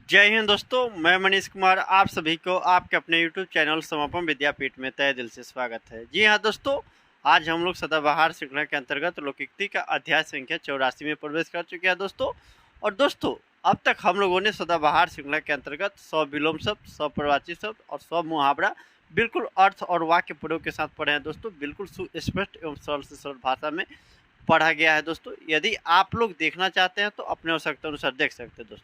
जय हिंद दोस्तों, मैं मनीष कुमार आप सभी को आपके अपने YouTube चैनल समापन विद्यापीठ में तहे दिल से स्वागत है। जी हाँ दोस्तों, आज हम लोग सदाबहार श्रृंखला के अंतर्गत लोकोक्ति का अध्याय संख्या 84 में प्रवेश कर चुके हैं दोस्तों। और दोस्तों, अब तक हम लोगों ने सदाबहार श्रृंखला के अंतर्गत 100 विलोम शब्द, 100 प्रवाची शब्द और 100 मुहावरा बिल्कुल अर्थ और वाक्य प्रयोग के साथ पढ़े हैं दोस्तों। बिल्कुल सुस्पष्ट एवं सरल से सरल भाषा में पढ़ा गया है दोस्तों। यदि आप लोग देखना चाहते हैं तो अपने आवश्यकता अनुसार देख सकते हैं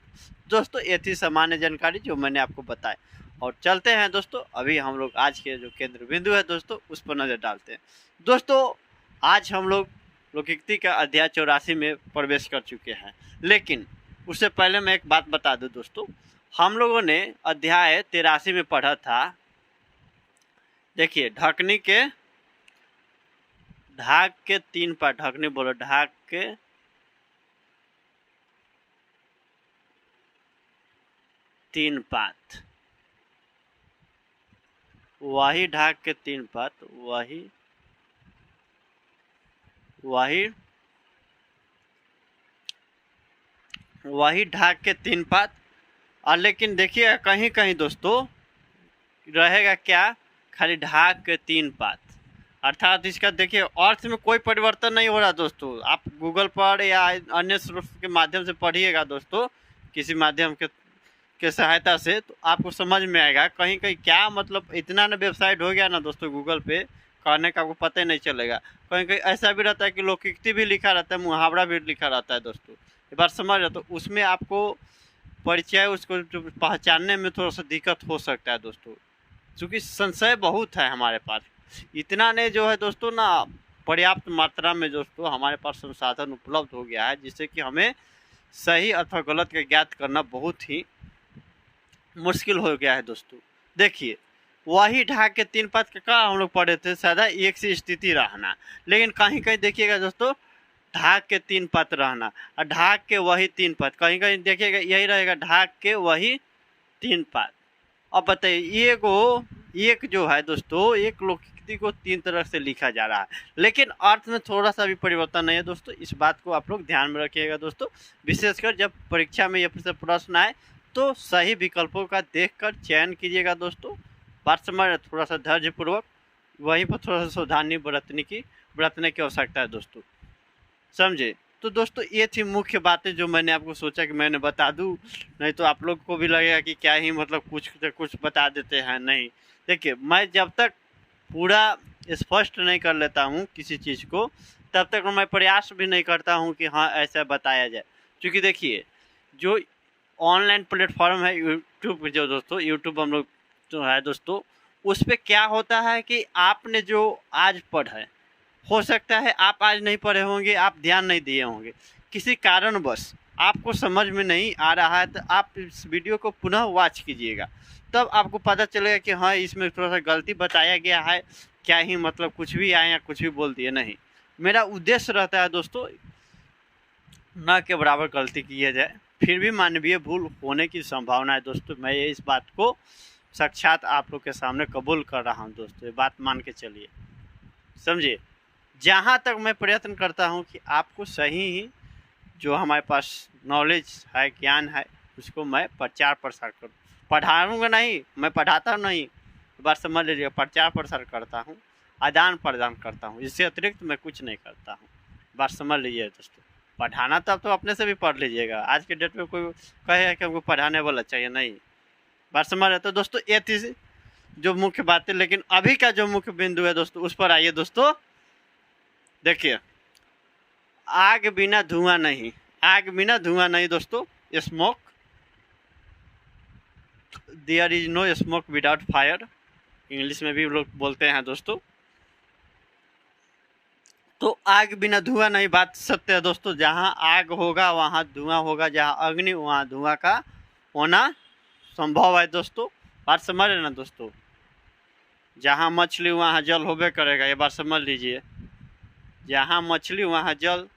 दोस्तों। ये थी सामान्य जानकारी जो मैंने आपको बताया। और चलते हैं दोस्तों, अभी हम लोग आज के जो केंद्र बिंदु है दोस्तों उस पर नज़र डालते हैं। दोस्तों, आज हम लोग लोकोक्ति का अध्याय 84 में प्रवेश कर चुके हैं, लेकिन उससे पहले मैं एक बात बता दूं दोस्तों। हम लोगों ने अध्याय 83 में पढ़ा था, देखिए, ढकनी के ढाक के 3 पात, ढकनी बोलो, ढाक के 3 पात, वही ढाक के 3 पात, वही ढाक के 3 पात। और लेकिन देखिए कहीं कहीं दोस्तों रहेगा क्या, खाली ढाक के 3 पात, अर्थात इसका देखिए अर्थ में कोई परिवर्तन नहीं हो रहा दोस्तों। आप गूगल पर या अन्य स्रोत के माध्यम से पढ़िएगा दोस्तों, किसी माध्यम के सहायता से, तो आपको समझ में आएगा। कहीं कहीं क्या मतलब, इतना ना वेबसाइट हो गया ना दोस्तों गूगल पे, कहने का आपको पता ही नहीं चलेगा। कहीं कहीं ऐसा भी रहता है कि लोकोक्ति भी लिखा रहता है, मुहावरा भी लिखा रहता है दोस्तों। एक बार समझ रहे, तो उसमें आपको परिचय उसको जो पहचानने में थोड़ा सा दिक्कत हो सकता है दोस्तों, क्योंकि संशय बहुत है हमारे पास। इतना ने जो है दोस्तों ना, पर्याप्त मात्रा में दोस्तों हमारे पास संसाधन उपलब्ध हो गया है, जिससे कि हमें सही अथवा गलत का ज्ञात करना बहुत ही मुश्किल हो गया है दोस्तों। देखिए, वही ढाक के 3 पात का हम लोग पढ़े थे, सदा एक सी स्थिति रहना, लेकिन कहीं कहीं देखिएगा दोस्तों ढाक के 3 पात रहना और ढाक के वही 3 पात, कहीं कहीं देखिएगा यही रहेगा, ढाक के वही 3 पात। अब बताइए, एक जो है दोस्तों, एक लोकोक्ति को 3 तरह से लिखा जा रहा है, लेकिन अर्थ में थोड़ा सा भी परिवर्तन नहीं है दोस्तों। इस बात को आप लोग ध्यान में रखिएगा दोस्तों, विशेषकर जब परीक्षा में यह प्रश्न आए तो सही विकल्पों का देखकर चयन कीजिएगा दोस्तों। बात समझ, थोड़ा सा धैर्यपूर्वक वहीं पर थोड़ा सा सावधानी बरतने की आवश्यकता है दोस्तों, समझे। तो दोस्तों, ये थी मुख्य बातें जो मैंने आपको सोचा कि मैंने बता दूं, नहीं तो आप लोग को भी लगेगा कि क्या ही मतलब कुछ बता देते हैं। नहीं, देखिए, मैं जब तक पूरा स्पष्ट नहीं कर लेता हूं किसी चीज़ को, तब तक मैं प्रयास भी नहीं करता हूं कि हाँ ऐसा बताया जाए। क्योंकि देखिए, जो ऑनलाइन प्लेटफॉर्म है यूट्यूब, जो दोस्तों यूट्यूब हम लोग जो है दोस्तों, उस पर क्या होता है कि आपने जो आज पढ़ा है, हो सकता है आप आज नहीं पढ़े होंगे, आप ध्यान नहीं दिए होंगे, किसी कारणवश आपको समझ में नहीं आ रहा है, तो आप इस वीडियो को पुनः वॉच कीजिएगा, तब आपको पता चलेगा कि हाँ इसमें थोड़ा सा गलती बताया गया है। क्या ही मतलब कुछ भी आए या कुछ भी बोल दिए, नहीं। मेरा उद्देश्य रहता है दोस्तों न के बराबर गलती किया जाए, फिर भी मानवीय भूल होने की संभावना है दोस्तों। मैं इस बात को साक्षात आप लोग के सामने कबूल कर रहा हूं दोस्तों, ये बात मान के चलिए, समझिए। जहाँ तक मैं प्रयत्न करता हूँ कि आपको सही ही जो हमारे पास नॉलेज है, ज्ञान है, उसको मैं प्रचार प्रसार करूँ। पढ़ाऊँगा नहीं, मैं पढ़ाता नहीं, बात समझ लीजिए, प्रचार प्रसार करता हूँ, आदान प्रदान करता हूँ, इससे अतिरिक्त मैं कुछ नहीं करता हूँ। बात समझ लीजिए दोस्तों, पढ़ाना तो अब तो अपने से भी पढ़ लीजिएगा। आज के डेट में कोई कहे कि हमको पढ़ाने वाला चाहिए, नहीं। बात समझ रहे, तो दोस्तों ये थी जो मुख्य बात है। लेकिन अभी का जो मुख्य बिंदु है दोस्तों, उस पर आइए दोस्तों। देखिए, आग बिना धुआं नहीं, आग बिना धुआं नहीं दोस्तों, smoke, there is no smoke without fire, English में भी लोग बोलते हैं दोस्तों। तो आग बिना धुआं नहीं, बात सत्य है दोस्तों। जहाँ आग होगा वहाँ धुआं होगा, जहाँ अग्नि वहाँ धुआं का होना संभव है दोस्तों। बात समझ रहे ना दोस्तों, जहाँ मछली वहाँ जल होबे करेगा, ये बात समझ लीजिए। जहाँ मछली वहाँ जल,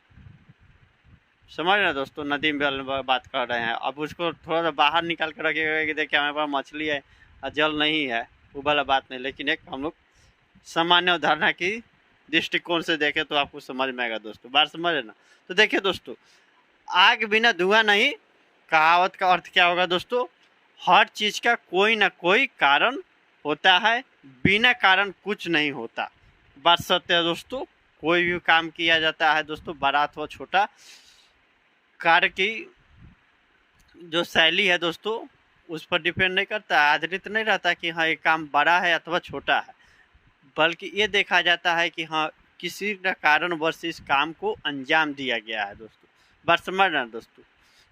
समझ रहे दोस्तों, नदी में बात कर रहे हैं। अब उसको थोड़ा सा बाहर निकाल कर रखिएगा कि देखिए हमारे पास मछली है और जल नहीं है, वो वाला बात नहीं। लेकिन एक हम लोग सामान्य उदाहरण की दृष्टिकोण से देखें तो आपको समझ में आएगा दोस्तों, बात समझ रहे ना। तो देखिए दोस्तों, आग बिना धुआं नहीं, कहावत का अर्थ क्या होगा दोस्तों, हर चीज़ का कोई ना कोई कारण होता है, बिना कारण कुछ नहीं होता। बात सत्य है दोस्तों। कोई भी काम किया जाता है दोस्तों, बड़ा अथवा छोटा, कार्य की जो शैली है दोस्तों उस पर डिपेंड नहीं करता, आधारित नहीं रहता कि हाँ ये काम बड़ा है अथवा छोटा है, बल्कि ये देखा जाता है कि हाँ किसी न कारणवश इस काम को अंजाम दिया गया है दोस्तों। बात समझ रहे हैं दोस्तों।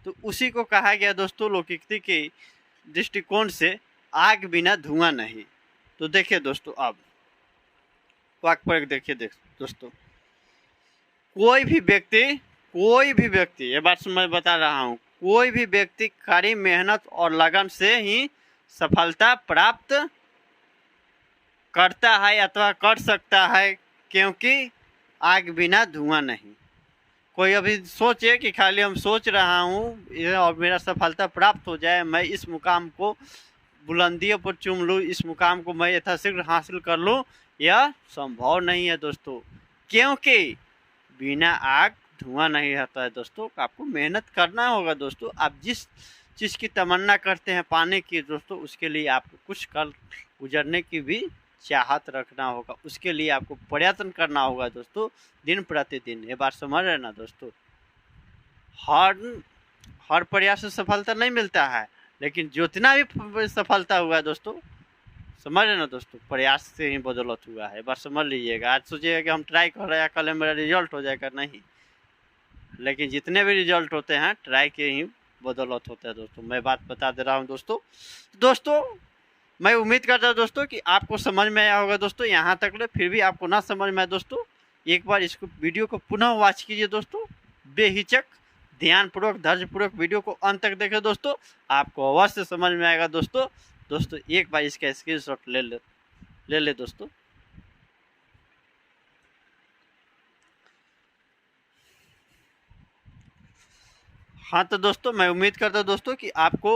तो उसी को कहा गया दोस्तों लौकिकता के दृष्टिकोण से आग बिना धुआं नहीं। तो देखिए दोस्तों, अब वाक्य पर देखिए दोस्तों, कोई भी व्यक्ति ये बात मैं बता रहा हूँ, कोई भी व्यक्ति कड़ी मेहनत और लगन से ही सफलता प्राप्त करता है अथवा कर सकता है, क्योंकि आग बिना धुआं नहीं। कोई अभी सोचे कि खाली हम सोच रहा हूँ और मेरा सफलता प्राप्त हो जाए, मैं इस मुकाम को बुलंदियों पर चूम लूँ, इस मुकाम को मैं यथाशीघ्र हासिल कर लूँ, यह संभव नहीं है दोस्तों, क्योंकि बिना आग धुआं नहीं रहता है दोस्तों। आपको मेहनत करना होगा दोस्तों। आप जिस चीज़ की तमन्ना करते हैं पाने की दोस्तों, उसके लिए आपको कुछ कल गुजरने की भी चाहत रखना होगा, उसके लिए आपको प्रयत्न करना होगा दोस्तों, दिन प्रतिदिन। ये बात समझ रहे ना दोस्तों। हर प्रयास से सफलता नहीं मिलता है, लेकिन जितना भी सफलता हुआ है दोस्तों, समझ रहे ना दोस्तों, प्रयास से ही बदौलत हुआ है। बात समझ लीजिएगा। आज सोचिएगा कि हम ट्राई कर रहे हैं, कल मेरा रिजल्ट हो जाएगा, नहीं, लेकिन जितने भी रिजल्ट होते हैं ट्राई के ही बदौलत होता है दोस्तों। मैं बात बता दे रहा हूँ दोस्तों। मैं उम्मीद करता हूँ दोस्तों कि आपको समझ में आया होगा दोस्तों। यहाँ तक ले फिर भी आपको ना समझ में आए दोस्तों, एक बार इसको वीडियो को पुनः वॉच कीजिए दोस्तों, बेहिचक ध्यानपूर्वक धैर्यपूर्वक वीडियो को अंत तक देखें दोस्तों, आपको अवश्य समझ में आएगा दोस्तों। एक बार इसका स्क्रीनशॉट ले ले दोस्तों। हाँ तो दोस्तों, मैं उम्मीद करता हूँ दोस्तों कि आपको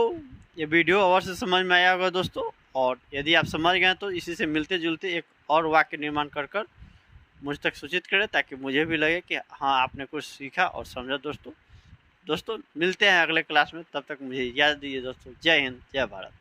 ये वीडियो अवश्य समझ में आया होगा दोस्तों। और यदि आप समझ गए तो इसी से मिलते जुलते एक और वाक्य निर्माण कर मुझ तक सूचित करें, ताकि मुझे भी लगे कि हाँ आपने कुछ सीखा और समझा दोस्तों। मिलते हैं अगले क्लास में, तब तक मुझे इजाज़त दीजिए दोस्तों। जय हिंद, जय भारत।